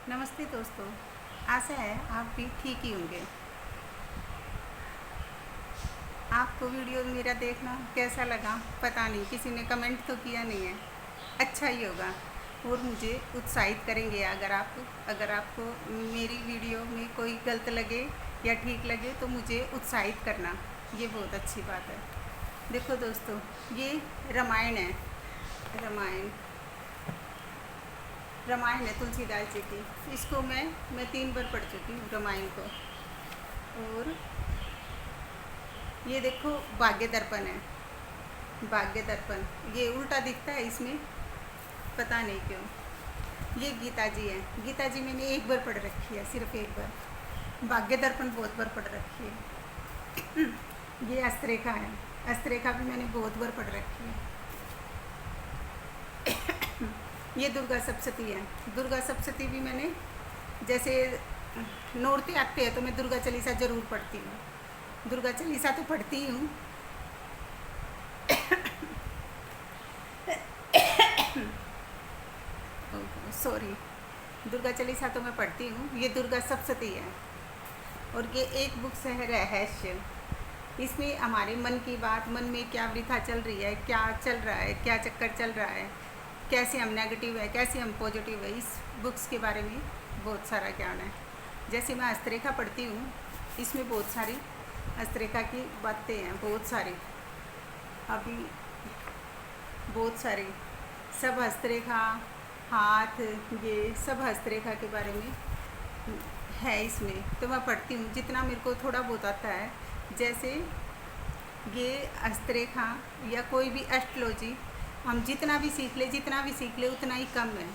नमस्ते दोस्तों। आशा है आप भी ठीक ही होंगे। आपको वीडियो मेरा देखना कैसा लगा पता नहीं, किसी ने कमेंट तो किया नहीं है। अच्छा ही होगा और मुझे उत्साहित करेंगे। अगर आपको मेरी वीडियो में कोई गलत लगे या ठीक लगे तो मुझे उत्साहित करना, ये बहुत अच्छी बात है। देखो दोस्तों, ये रामायण है। रामायण रामायण है तुलसीदास जी की। इसको मैं 3 बार पढ़ चुकी हूँ रामायण को। और ये देखो भाग्य दर्पण है। भाग्य दर्पण ये उल्टा दिखता है इसमें, पता नहीं क्यों। ये गीता जी है। गीता जी मैंने एक बार पढ़ रखी है, सिर्फ एक बार। भाग्य दर्पण बहुत बार पढ़ रखी है। ये हस्तरेखा है। हस्तरेखा भी मैंने बहुत बार पढ़ रखी है। ये दुर्गा सप्तशती है। दुर्गा सप्तशती भी मैंने, जैसे नौरते आते हैं तो मैं दुर्गा चालीसा ज़रूर पढ़ती हूँ। दुर्गा चालीसा तो पढ़ती ही हूँ। सॉरी, दुर्गा चालीसा तो मैं पढ़ती हूँ। ये दुर्गा सप्तशती है। और ये एक बुक है रहस्य। इसमें हमारे मन की बात, मन में क्या वृथा चल रही है, क्या चल रहा है, क्या चक्कर चल रहा है, कैसे हम नेगेटिव है, कैसे हम पॉजिटिव है, इस बुक्स के बारे में बहुत सारा ज्ञान है। जैसे मैं हस्तरेखा पढ़ती हूँ, इसमें बहुत सारी हस्तरेखा की बातें हैं, बहुत सारी। अभी बहुत सारी सब हस्तरेखा, हाथ, ये सब हस्तरेखा के बारे में है इसमें। तो मैं पढ़ती हूँ जितना मेरे को थोड़ा बहुत आता है। जैसे ये हस्तरेखा या कोई भी एस्ट्रोलॉजी, हम जितना भी सीख ले उतना ही कम है।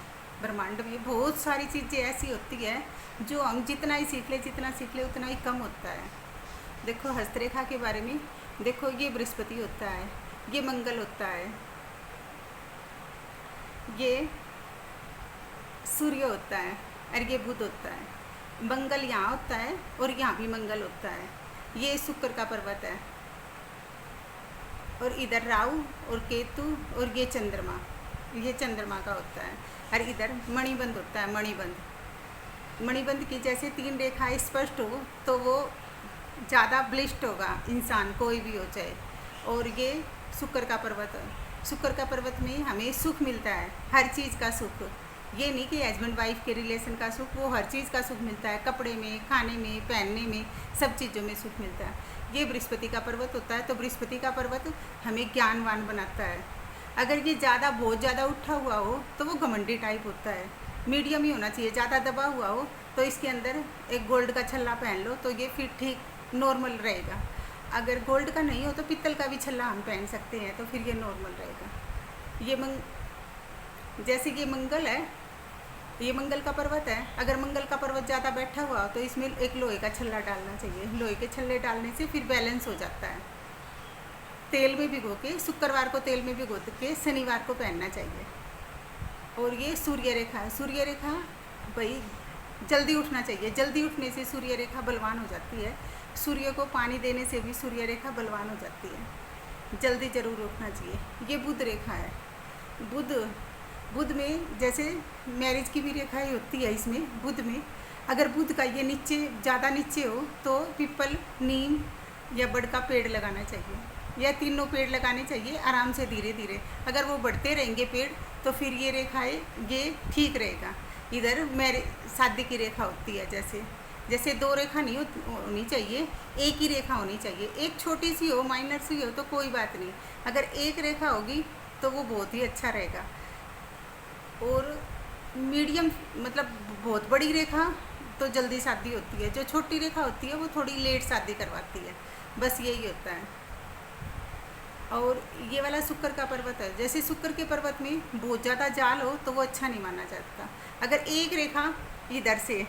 ब्रह्मांड में बहुत सारी चीज़ें ऐसी होती है जो हम जितना सीख ले उतना ही कम होता है। देखो हस्तरेखा के बारे में, देखो ये बृहस्पति होता है, ये मंगल होता है, ये सूर्य होता है और ये बुध होता है। मंगल यहाँ होता है और यहाँ भी मंगल होता है। ये शुक्र का पर्वत है। और इधर राहु और केतु और ये चंद्रमा का होता है। और इधर मणिबंध होता है। मणिबंध की जैसे 3 रेखाएं स्पष्ट हो तो वो ज़्यादा ब्लिस्ट होगा इंसान, कोई भी हो चाहे। और ये शुक्र का पर्वत है। शुक्र का पर्वत में हमें सुख मिलता है, हर चीज़ का सुख। ये नहीं कि हस्बैंड वाइफ के रिलेशन का सुख, वो हर चीज़ का सुख मिलता है। कपड़े में, खाने में, पहनने में, सब चीज़ों में सुख मिलता है। ये बृहस्पति का पर्वत होता है। तो बृहस्पति का पर्वत हमें ज्ञानवान बनाता है। अगर ये बहुत ज़्यादा उठा हुआ हो तो वो घमंडी टाइप होता है। मीडियम ही होना चाहिए। ज़्यादा दबा हुआ हो तो इसके अंदर एक गोल्ड का छल्ला पहन लो तो ये फिर ठीक नॉर्मल रहेगा। अगर गोल्ड का नहीं हो तो पित्तल का भी छल्ला हम पहन सकते हैं, तो फिर ये नॉर्मल रहेगा। जैसे ये मंगल है, ये मंगल का पर्वत है। अगर मंगल का पर्वत ज़्यादा बैठा हुआ हो तो इसमें एक लोहे का छल्ला डालना चाहिए। लोहे के छल्ले डालने से फिर बैलेंस हो जाता है। तेल में भिगो के, शुक्रवार को तेल में भिगो के शनिवार को पहनना चाहिए। और ये सूर्य रेखा है। सूर्य रेखा भाई जल्दी उठना चाहिए। जल्दी उठने से सूर्य रेखा बलवान हो जाती है। सूर्य को पानी देने से भी सूर्य रेखा बलवान हो जाती है। जल्दी ज़रूर उठना चाहिए। ये बुध रेखा है। बुध में जैसे मैरिज की भी रेखा ही होती है इसमें। बुध में अगर बुध का ये नीचे, ज़्यादा नीचे हो तो पीपल, नीम या बड़ का पेड़ लगाना चाहिए, या तीनों पेड़ लगाने चाहिए आराम से, धीरे धीरे। अगर वो बढ़ते रहेंगे पेड़ तो फिर ये रेखाएँ, ये ठीक रहेगा। इधर शादी की रेखा होती है। जैसे 2 रेखा नहीं होनी चाहिए, एक ही रेखा होनी चाहिए। एक छोटी सी हो, माइनर सी हो तो कोई बात नहीं। अगर एक रेखा होगी तो वो बहुत ही अच्छा रहेगा। और मीडियम, मतलब बहुत बड़ी रेखा तो जल्दी शादी होती है। जो छोटी रेखा होती है वो थोड़ी लेट शादी करवाती है। बस यही होता है। और ये वाला शुक्र का पर्वत है। जैसे शुक्र के पर्वत में बहुत ज़्यादा जाल हो तो वो अच्छा नहीं माना जाता। अगर एक रेखा इधर से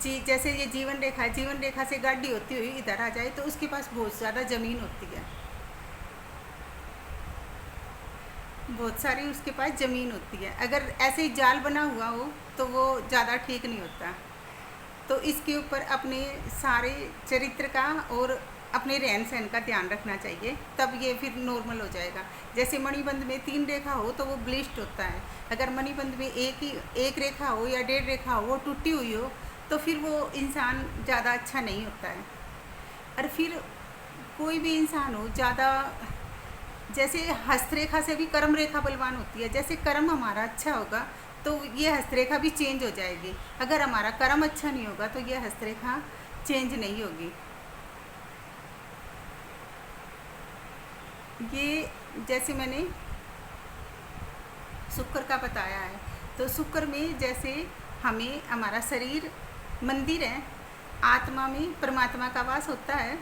जैसे ये जीवन रेखा है, जीवन रेखा से गाड़ी होती हुई इधर आ जाए तो उसके पास बहुत ज़्यादा ज़मीन होती है। बहुत सारी उसके पास ज़मीन होती है। अगर ऐसे ही जाल बना हुआ हो तो वो ज़्यादा ठीक नहीं होता। तो इसके ऊपर अपने सारे चरित्र का और अपने रहन सहन का ध्यान रखना चाहिए, तब ये फिर नॉर्मल हो जाएगा। जैसे मणिबंध में 3 रेखा हो तो वो ब्लिस्ट होता है, अगर मणिबंध में एक रेखा हो या 1.5 रेखा हो, वो टूटी हुई हो, तो फिर वो इंसान ज़्यादा अच्छा नहीं होता है। और फिर कोई भी इंसान हो ज़्यादा, जैसे हस्तरेखा से भी कर्म रेखा बलवान होती है, जैसे कर्म हमारा अच्छा होगा तो ये हस्तरेखा भी चेंज हो जाएगी, अगर हमारा कर्म अच्छा नहीं होगा तो ये हस्तरेखा चेंज नहीं होगी। ये जैसे मैंने शुक्र का बताया है, तो शुक्र में जैसे हमें हमारा शरीर मंदिर है, आत्मा में परमात्मा का वास होता है,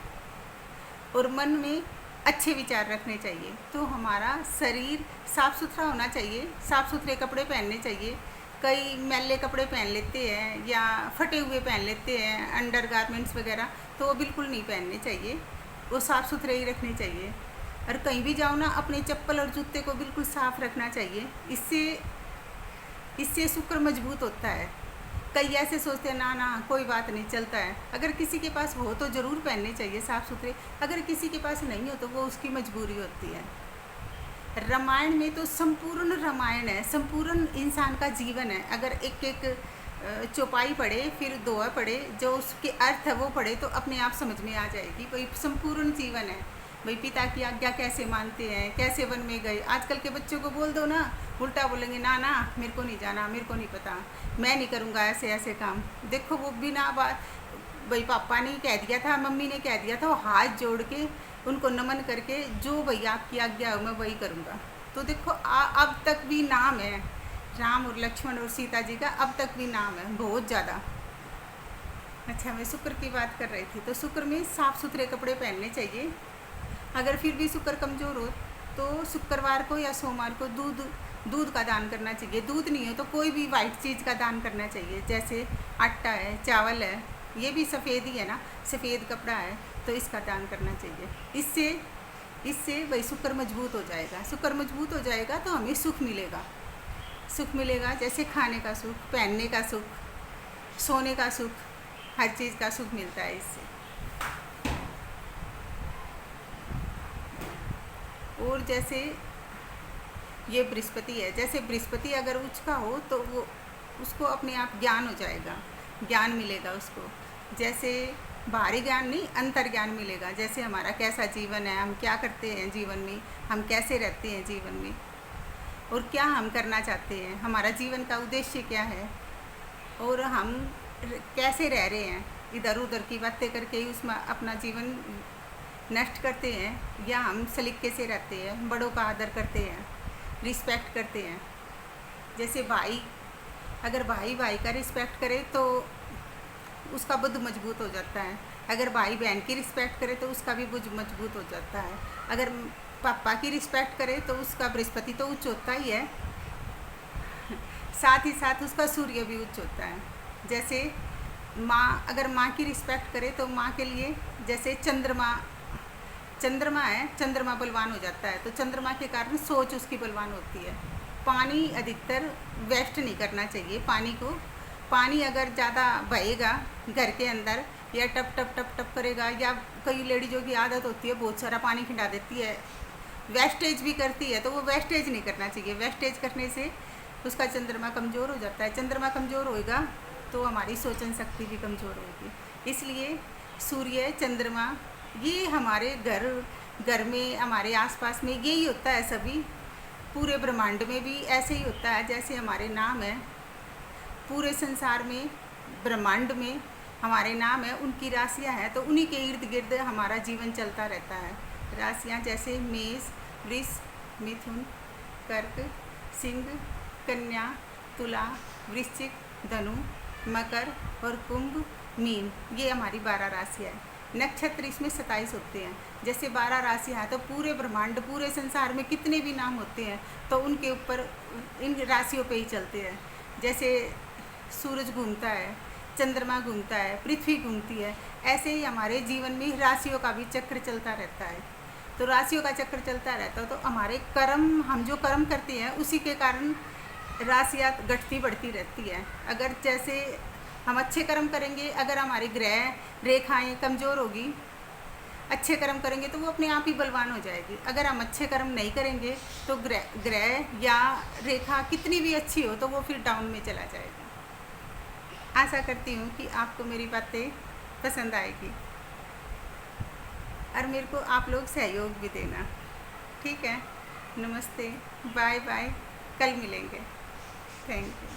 और मन में अच्छे विचार रखने चाहिए। तो हमारा शरीर साफ़ सुथरा होना चाहिए, साफ़ सुथरे कपड़े पहनने चाहिए। कई मैले कपड़े पहन लेते हैं या फटे हुए पहन लेते हैं, अंडर गारमेंट्स वगैरह, तो वो बिल्कुल नहीं पहनने चाहिए, वो साफ़ सुथरे ही रखने चाहिए। और कहीं भी जाओ ना, अपने चप्पल और जूते को बिल्कुल साफ़ रखना चाहिए, इससे शुक्र मजबूत होता है। कई ऐसे सोचते हैं ना ना कोई बात नहीं, चलता है। अगर किसी के पास हो तो ज़रूर पहनने चाहिए साफ़ सुथरे, अगर किसी के पास नहीं हो तो वो उसकी मजबूरी होती है। रामायण में तो संपूर्ण रामायण है, संपूर्ण इंसान का जीवन है। अगर एक एक चौपाई पढ़े, फिर दोहा पढ़े, जो उसके अर्थ है वो पढ़े, तो अपने आप समझ में आ जाएगी। वही संपूर्ण जीवन है। भाई पिता की आज्ञा कैसे मानते हैं, कैसे वन में गए। आजकल के बच्चों को बोल दो ना, उल्टा बोलेंगे ना ना मेरे को नहीं जाना, मेरे को नहीं पता, मैं नहीं करूँगा ऐसे ऐसे काम। देखो वो बिना बात, भाई पापा ने कह दिया था, मम्मी ने कह दिया था, वो हाथ जोड़ के उनको नमन करके, जो भैया आपकी आज्ञा हो मैं वही करूँगा। तो देखो अब तक भी नाम है राम और लक्ष्मण और सीता जी का, अब तक भी नाम है बहुत ज़्यादा। अच्छा, मैं शुक्र की बात कर रही थी, तो शुक्र में साफ़ सुथरे कपड़े पहनने चाहिए। अगर फिर भी शुक्र कमज़ोर हो तो शुक्रवार को या सोमवार को दूध का दान करना चाहिए। दूध नहीं हो तो कोई भी वाइट चीज़ का दान करना चाहिए, जैसे आटा है, चावल है, ये भी सफ़ेद ही है ना, सफ़ेद कपड़ा है, तो इसका दान करना चाहिए। इससे वही शुक्र मजबूत हो जाएगा। शुक्र मजबूत हो जाएगा तो हमें सुख मिलेगा, जैसे खाने का सुख, पहनने का सुख, सोने का सुख, हर चीज़ का सुख मिलता है इससे। और जैसे ये बृहस्पति है, जैसे बृहस्पति अगर उच्च का हो तो वो उसको अपने आप ज्ञान हो जाएगा, ज्ञान मिलेगा उसको। जैसे बाहरी ज्ञान नहीं, अंतर ज्ञान मिलेगा। जैसे हमारा कैसा जीवन है, हम क्या करते हैं जीवन में, हम कैसे रहते हैं जीवन में, और क्या हम करना चाहते हैं, हमारा जीवन का उद्देश्य क्या है, और हम कैसे रह रहे हैं। इधर उधर की बातें करके ही उसमें अपना जीवन नष्ट करते हैं, या हम सलीके से रहते हैं, बड़ों का आदर करते हैं, रिस्पेक्ट करते हैं। जैसे भाई, अगर भाई का रिस्पेक्ट करे तो उसका बुद्ध मजबूत हो जाता है। अगर भाई बहन की रिस्पेक्ट करे तो उसका भी बुद्ध मजबूत हो जाता है। अगर पापा की रिस्पेक्ट करे तो उसका बृहस्पति तो उच्च होता ही है, साथ ही साथ उसका सूर्य भी उच्च होता है। जैसे माँ, अगर माँ की रिस्पेक्ट करे तो माँ के लिए जैसे चंद्रमा है, चंद्रमा बलवान हो जाता है, तो चंद्रमा के कारण सोच उसकी बलवान होती है। पानी अधिकतर वेस्ट नहीं करना चाहिए पानी को। पानी अगर ज़्यादा बहेगा घर के अंदर, या टप टप टप टप करेगा, या कई लेडीज़ों की आदत होती है बहुत सारा पानी खिंडा देती है, वेस्टेज भी करती है, तो वो वेस्टेज नहीं करना चाहिए। वेस्टेज करने से उसका चंद्रमा कमज़ोर हो जाता है। चंद्रमा कमज़ोर होएगा तो हमारी सोचन शक्ति भी कमज़ोर होगी। इसलिए सूर्य, चंद्रमा, ये हमारे घर में, हमारे आसपास में यही होता है। सभी पूरे ब्रह्मांड में भी ऐसे ही होता है। जैसे हमारे नाम है, पूरे संसार में, ब्रह्मांड में हमारे नाम है, उनकी राशियां हैं, तो उन्हीं के इर्द गिर्द हमारा जीवन चलता रहता है। राशियां जैसे मेष, वृष, मिथुन, कर्क, सिंह, कन्या, तुला, वृश्चिक, धनु, मकर और कुंभ, मीन, ये हमारी 12 राशियाँ हैं। नक्षत्र इसमें 27 होते हैं। जैसे 12 राशियाँ हैं तो पूरे ब्रह्मांड, पूरे संसार में कितने भी नाम होते हैं तो उनके ऊपर, इन राशियों पे ही चलते हैं। जैसे सूरज घूमता है, चंद्रमा घूमता है, पृथ्वी घूमती है, ऐसे ही हमारे जीवन में राशियों का भी चक्र चलता रहता है। तो राशियों का चक्र चलता रहता है तो हमारे कर्म, हम जो कर्म करते हैं उसी के कारण राशियाँ घटती बढ़ती रहती है। अगर जैसे हम अच्छे कर्म करेंगे, अगर हमारी ग्रह रेखाएं कमज़ोर होगी, अच्छे कर्म करेंगे तो वो अपने आप ही बलवान हो जाएगी। अगर हम अच्छे कर्म नहीं करेंगे तो ग्रह ग्रह या रेखा कितनी भी अच्छी हो तो वो फिर डाउन में चला जाएगा। आशा करती हूँ कि आपको मेरी बातें पसंद आएगी और मेरे को आप लोग सहयोग भी देना। ठीक है, नमस्ते, बाय बाय, कल मिलेंगे। Thank you.